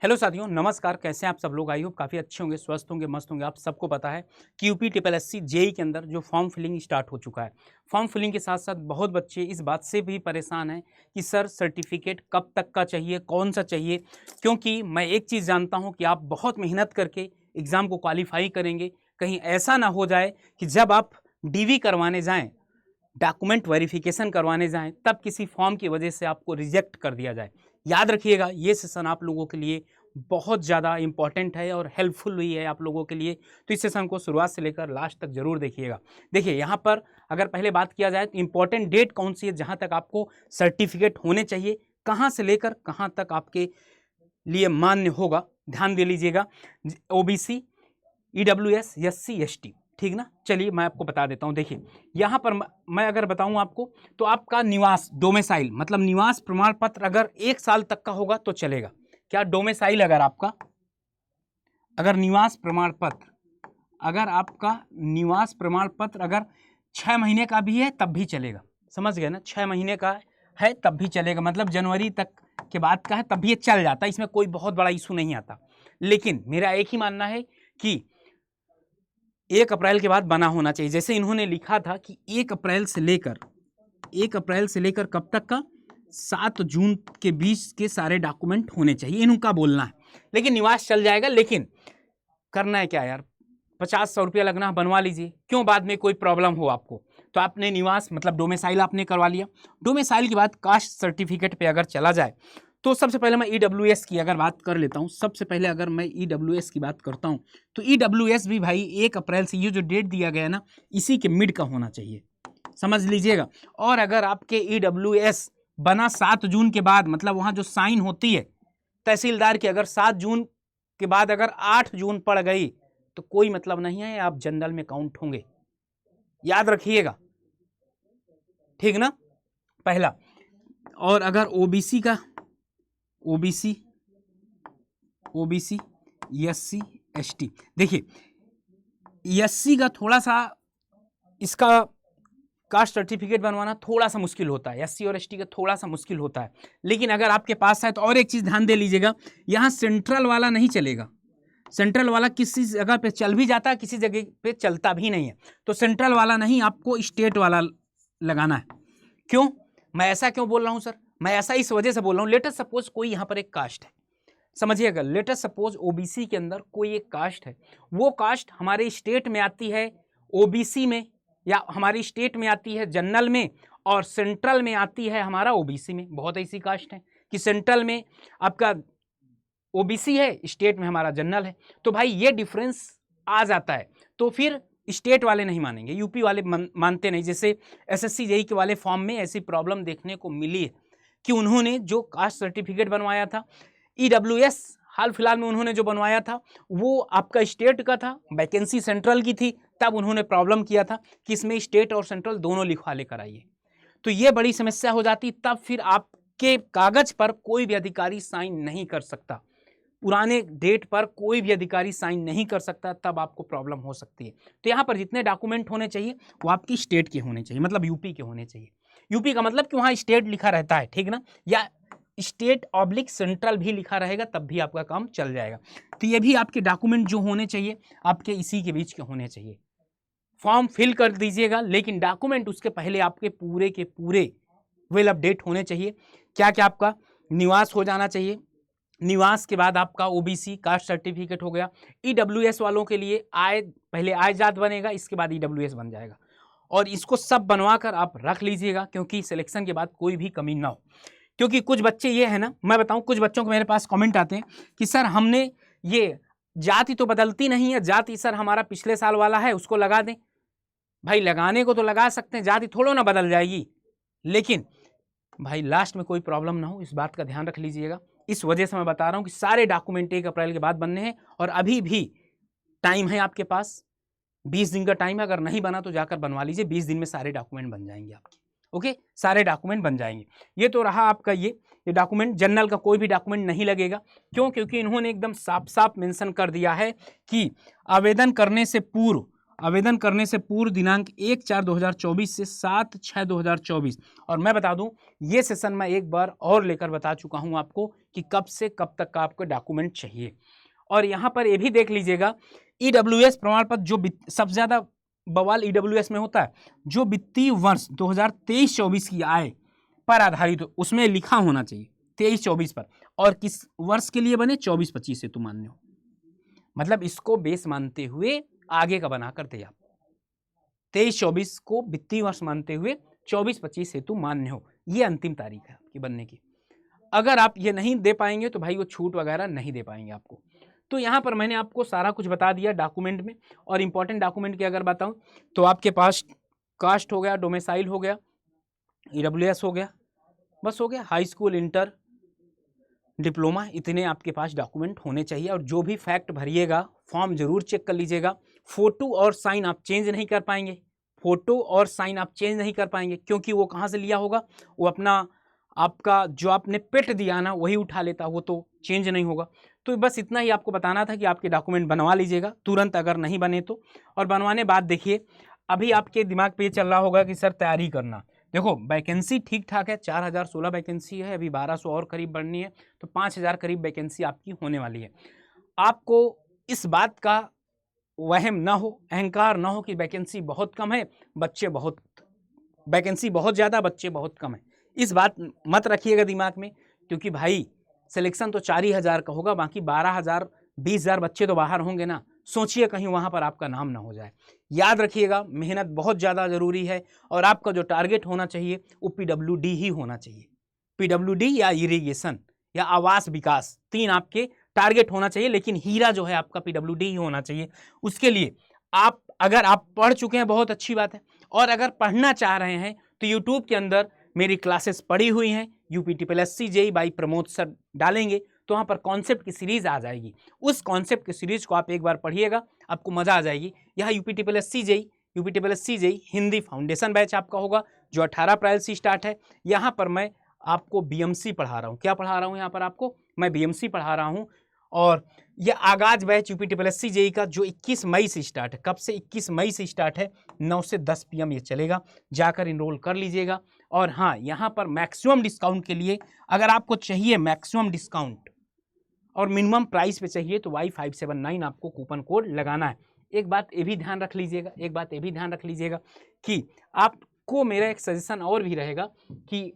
Hello साथियों, नमस्कार। कैसे हैं आप सब लोग? आई होप काफ़ी अच्छे होंगे, स्वस्थ होंगे, मस्त होंगे। आप सबको पता है कि यूपी ट्रिपल एससी जेई के अंदर जो फॉर्म फिलिंग स्टार्ट हो चुका है। फॉर्म फिलिंग के साथ साथ बहुत बच्चे इस बात से भी परेशान हैं कि सर सर्टिफिकेट कब तक का चाहिए, कौन सा चाहिए। क्योंकि मैं एक चीज़ जानता हूं कि आप बहुत मेहनत करके एग्ज़ाम को क्वालिफाई करेंगे। कहीं ऐसा ना हो जाए कि जब आप डीवी करवाने जाएँ, डॉक्यूमेंट वेरिफिकेशन करवाने जाएँ, तब किसी फॉर्म की वजह से आपको रिजेक्ट कर दिया जाए। याद रखिएगा, ये सेशन आप लोगों के लिए बहुत ज़्यादा इम्पॉर्टेंट है और हेल्पफुल भी है आप लोगों के लिए। तो इस सेशन को शुरुआत से लेकर लास्ट तक ज़रूर देखिएगा। देखिए, यहाँ पर अगर पहले बात किया जाए तो इम्पॉर्टेंट डेट कौन सी है जहाँ तक आपको सर्टिफिकेट होने चाहिए, कहाँ से लेकर कहाँ तक आपके लिए मान्य होगा, ध्यान दे लीजिएगा। ओबीसी, ईडब्ल्यूएस, एससी, एसटी, ठीक ना। चलिए मैं आपको बता देता हूँ। देखिए, यहाँ पर मैं अगर बताऊँ आपको, तो आपका निवास डोमिसाइल मतलब निवास प्रमाण पत्र अगर 1 साल तक का होगा तो चलेगा। क्या डोमिसाइल अगर आपका अगर निवास प्रमाण पत्र अगर आपका निवास प्रमाण पत्र अगर 6 महीने का भी है तब भी चलेगा। समझ गए ना? 6 महीने का है तब भी चलेगा, मतलब जनवरी तक के बाद का है तब भी ये चल जाता है। इसमें कोई बहुत बड़ा इशू नहीं आता। लेकिन मेरा एक ही मानना है कि 1 अप्रैल के बाद बना होना चाहिए। जैसे इन्होंने लिखा था कि 1 अप्रैल से लेकर कब तक का, 7 जून के बीच के सारे डॉक्यूमेंट होने चाहिए, इनका बोलना है। लेकिन निवास चल जाएगा। लेकिन करना है क्या यार, 50-100 रुपया लगना, बनवा लीजिए। क्यों बाद में कोई प्रॉब्लम हो आपको। तो आपने निवास मतलब डोमिसाइल आपने करवा लिया। डोमिसाइल के बाद कास्ट सर्टिफिकेट पे अगर चला जाए तो सबसे पहले मैं ईडब्ल्यूएस की अगर बात कर लेता हूँ। सबसे पहले अगर मैं ईडब्ल्यूएस की बात करता हूँ तो ईडब्ल्यूएस भी भाई 1 अप्रैल से, ये जो डेट दिया गया है ना, इसी के मिड का होना चाहिए, समझ लीजिएगा। और अगर आपके ईडब्ल्यूएस बना 7 जून के बाद, मतलब वहाँ जो साइन होती है तहसीलदार की, अगर 7 जून के बाद अगर 8 जून पड़ गई तो कोई मतलब नहीं है, आप जनरल में काउंट होंगे। याद रखिएगा, ठीक ना, पहला। और अगर ओबीसी का, ओबीसी एससी एसटी, देखिए एससी का थोड़ा सा, इसका कास्ट सर्टिफिकेट बनवाना थोड़ा सा मुश्किल होता है। एससी और एसटी का थोड़ा सा मुश्किल होता है। लेकिन अगर आपके पास है तो, और एक चीज ध्यान दे लीजिएगा, यहाँ सेंट्रल वाला नहीं चलेगा। सेंट्रल वाला किसी जगह पे चल भी जाता है, किसी जगह पे चलता भी नहीं है। तो सेंट्रल वाला नहीं, आपको स्टेट वाला लगाना है। क्यों मैं ऐसा क्यों बोल रहा हूं सर? मैं ऐसा इस वजह से बोल रहा हूं, लेटर सपोज कोई यहाँ पर एक कास्ट है, समझिएगा। लेटर सपोज ओबीसी के अंदर कोई एक कास्ट है, वो कास्ट हमारे स्टेट में आती है ओबीसी में, या हमारी स्टेट में आती है जनरल में, और सेंट्रल में आती है हमारा ओबीसी में। बहुत ऐसी कास्ट है कि सेंट्रल में आपका ओबीसी है, स्टेट में हमारा जनरल है। तो भाई ये डिफरेंस आ जाता है। तो फिर स्टेट वाले नहीं मानेंगे, यूपी वाले मानते नहीं। जैसे एसएससी जेई के वाले फॉर्म में ऐसी प्रॉब्लम देखने को मिली है कि उन्होंने जो कास्ट सर्टिफिकेट बनवाया था, ईडब्ल्यूएस हाल फिलहाल में उन्होंने जो बनवाया था वो आपका स्टेट का था, वैकेंसी सेंट्रल की थी। तब उन्होंने प्रॉब्लम किया था कि इसमें स्टेट और सेंट्रल दोनों लिखवा लेकर आइए। तो ये बड़ी समस्या हो जाती। तब फिर आपके कागज पर कोई भी अधिकारी साइन नहीं कर सकता, पुराने डेट पर कोई भी अधिकारी साइन नहीं कर सकता, तब आपको प्रॉब्लम हो सकती है। तो यहाँ पर जितने डॉक्यूमेंट होने चाहिए वो आपकी स्टेट के होने चाहिए, मतलब यूपी के होने चाहिए। यूपी का मतलब कि वहाँ स्टेट लिखा रहता है, ठीक ना, या स्टेट ऑब्लिक सेंट्रल भी लिखा रहेगा, तब भी आपका काम चल जाएगा। तो ये भी आपके डॉक्यूमेंट जो होने चाहिए आपके इसी के बीच के होने चाहिए। फॉर्म फिल कर दीजिएगा, लेकिन डॉक्यूमेंट उसके पहले आपके पूरे के पूरे वेल अपडेट होने चाहिए। क्या क्या आपका निवास हो जाना चाहिए, निवास के बाद आपका ओबीसी कास्ट सर्टिफिकेट हो गया। ईडब्ल्यूएस वालों के लिए पहले आय जात बनेगा, इसके बाद ईडब्ल्यूएस बन जाएगा। और इसको सब बनवा कर आप रख लीजिएगा, क्योंकि सिलेक्शन के बाद कोई भी कमी ना हो। क्योंकि कुछ बच्चे ये है ना, मैं बताऊं, कुछ बच्चों को मेरे पास कमेंट आते हैं कि सर हमने ये जाति तो बदलती नहीं है, जाति सर हमारा पिछले साल वाला है उसको लगा दें। भाई लगाने को तो लगा सकते हैं, जाति थोड़ा ना बदल जाएगी। लेकिन भाई लास्ट में कोई प्रॉब्लम ना हो, इस बात का ध्यान रख लीजिएगा। इस वजह से मैं बता रहा हूं कि सारे डॉक्यूमेंट 1 अप्रैल के बाद बनने हैं। और अभी भी टाइम है आपके पास, 20 दिन का टाइम है। अगर नहीं बना तो जाकर बनवा लीजिए, 20 दिन में सारे डॉक्यूमेंट बन जाएंगे आपके। ओके, सारे डॉक्यूमेंट बन जाएंगे। ये तो रहा आपका ये डॉक्यूमेंट। जनरल का कोई भी डॉक्यूमेंट नहीं लगेगा। क्यों? क्योंकि इन्होंने एकदम साफ साफ मेंशन कर दिया है कि आवेदन करने से पूर्व आवेदन करने से पूर्व दिनांक 1/4/2024 से 7/6/2024। और मैं बता दूं, ये सेशन मैं एक बार और लेकर बता चुका हूं आपको कि कब से कब तक का आपको डॉक्यूमेंट चाहिए। और यहाँ पर ये भी देख लीजिएगा, ईडब्ल्यूएस प्रमाण पत्र जो सबसे ज़्यादा बवाल ईडब्ल्यूएस में होता है, जो वित्तीय वर्ष 2023-24 की आय पर आधारित हो, उसमें लिखा होना चाहिए 23-24 पर, और किस वर्ष के लिए बने 24-25 हेतु मान्य हो। मतलब इसको बेस मानते हुए आगे का बना कर दे आप, 23-24 को वित्तीय वर्ष मानते हुए 24-25 हेतु मान्य हो, ये अंतिम तारीख है आपकी बनने की। अगर आप ये नहीं दे पाएंगे तो भाई वो छूट वगैरह नहीं दे पाएंगे आपको। तो यहाँ पर मैंने आपको सारा कुछ बता दिया डॉक्यूमेंट में। और इंपॉर्टेंट डॉक्यूमेंट की अगर बताऊँ तो आपके पास कास्ट हो गया, डोमिसाइल हो गया, ईडब्ल्यूएस हो गया, बस हो गया, हाई स्कूल, इंटर, डिप्लोमा, इतने आपके पास डॉक्यूमेंट होने चाहिए। और जो भी फैक्ट भरिएगा फॉर्म जरूर चेक कर लीजिएगा। फोटो और साइन आप चेंज नहीं कर पाएंगे, फोटो और साइन आप चेंज नहीं कर पाएंगे, क्योंकि वो कहाँ से लिया होगा, वो अपना आपका जो आपने पेट दिया ना वही उठा लेता, वो तो चेंज नहीं होगा। तो बस इतना ही आपको बताना था कि आपके डॉक्यूमेंट बनवा लीजिएगा तुरंत, अगर नहीं बने तो। और बनवाने बाद देखिए, अभी आपके दिमाग पे ये चल रहा होगा कि सर तैयारी करना, देखो वैकेंसी ठीक ठाक है, 4016 वैकेंसी है, अभी 1200 और करीब बढ़नी है, तो 5000 करीब वैकेंसी आपकी होने वाली है। आपको इस बात का वहम ना हो, अहंकार ना हो कि वैकेंसी बहुत कम है, बच्चे बहुत, वैकेंसी बहुत ज़्यादा, बच्चे बहुत कम है, इस बात मत रखिएगा दिमाग में। क्योंकि भाई सिलेक्शन तो 4000 का होगा, बाकी 12000 20,000 बच्चे तो बाहर होंगे ना, सोचिए कहीं वहाँ पर आपका नाम ना हो जाए। याद रखिएगा, मेहनत बहुत ज़्यादा ज़रूरी है। और आपका जो टारगेट होना चाहिए वो PWD ही होना चाहिए, PWD या इरिगेशन या आवास विकास, 3 आपके टारगेट होना चाहिए। लेकिन हीरा जो है आपका PWD ही होना चाहिए। उसके लिए अगर आप पढ़ चुके हैं बहुत अच्छी बात है, और अगर पढ़ना चाह रहे हैं तो यूट्यूब के अंदर मेरी क्लासेस पड़ी हुई हैं, UPTPLSC JEE by Pramod sir डालेंगे तो वहाँ पर कॉन्सेप्ट की सीरीज आ जाएगी। उस कॉन्सेप्ट की सीरीज को आप एक बार पढ़िएगा, आपको मजा आ जाएगी। यहाँ UPTPLSC JEE Hindi foundation batch आपका होगा, जो 18 अप्रैल से स्टार्ट है। यहाँ पर मैं आपको BMC पढ़ा रहा हूँ। क्या पढ़ा रहा हूँ यहाँ पर आपको? मैं BMC पढ़ा रहा हूँ। और यह आगाज बैच UPTPLSC JEE का जो 21 मई से स्टार्ट है। कब से? 21 मई से स्टार्ट है, 9 से 10 PM ये चलेगा, जाकर इनरोल कर लीजिएगा। और हाँ, यहाँ पर मैक्सिमम डिस्काउंट के लिए, अगर आपको चाहिए मैक्सिमम डिस्काउंट और मिनिमम प्राइस पे चाहिए तो Y579 आपको कूपन कोड लगाना है। एक बात ये भी ध्यान रख लीजिएगा, कि आपको मेरा एक सजेशन और भी रहेगा कि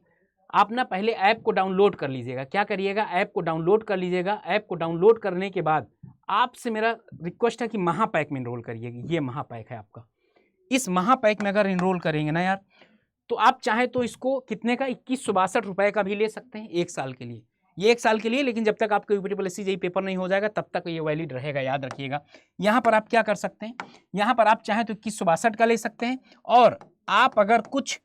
आप ना पहले ऐप को डाउनलोड कर लीजिएगा। क्या करिएगा? ऐप को डाउनलोड कर लीजिएगा। ऐप को डाउनलोड करने के बाद आपसे मेरा रिक्वेस्ट है कि महापैक में इनरोल करिएगा। ये महापैक है आपका। इस महापैक में अगर इनरोल करेंगे ना यार, तो आप चाहे तो इसको कितने का, 2162 रुपए का भी ले सकते हैं 1 साल के लिए। ये 1 साल के लिए, लेकिन जब तक आपका UPTPLSC JEE पेपर नहीं हो जाएगा तब तक ये वैलिड रहेगा, याद रखिएगा। यहाँ पर आप क्या कर सकते हैं, यहाँ पर आप चाहें तो 2162 का ले सकते हैं। और आप अगर कुछ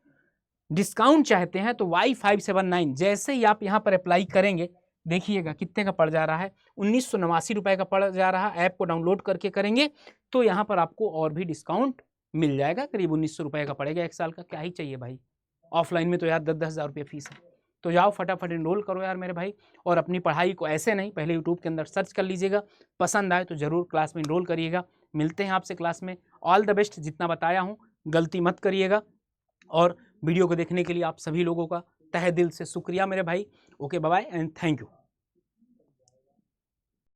डिस्काउंट चाहते हैं तो Y579 जैसे ही आप यहाँ पर अप्लाई करेंगे, देखिएगा कितने का पड़ जा रहा है, 1989 रुपए का पड़ जा रहा है। ऐप को डाउनलोड करके करेंगे तो यहाँ पर आपको और भी डिस्काउंट मिल जाएगा, करीब 1900 रुपए का पड़ेगा 1 साल का। क्या ही चाहिए भाई, ऑफलाइन में तो यार 10-10 हज़ार रुपये फीस है। तो जाओ फटाफट इनरोल करो यार मेरे भाई। और अपनी पढ़ाई को ऐसे नहीं, पहले यूट्यूब के अंदर सर्च कर लीजिएगा, पसंद आए तो ज़रूर क्लास में इनरोल करिएगा। मिलते हैं आपसे क्लास में। All the best. जितना बताया हूँ गलती मत करिएगा। और वीडियो को देखने के लिए आप सभी लोगों का तहे दिल से शुक्रिया मेरे भाई। Okay, bye bye and thank you.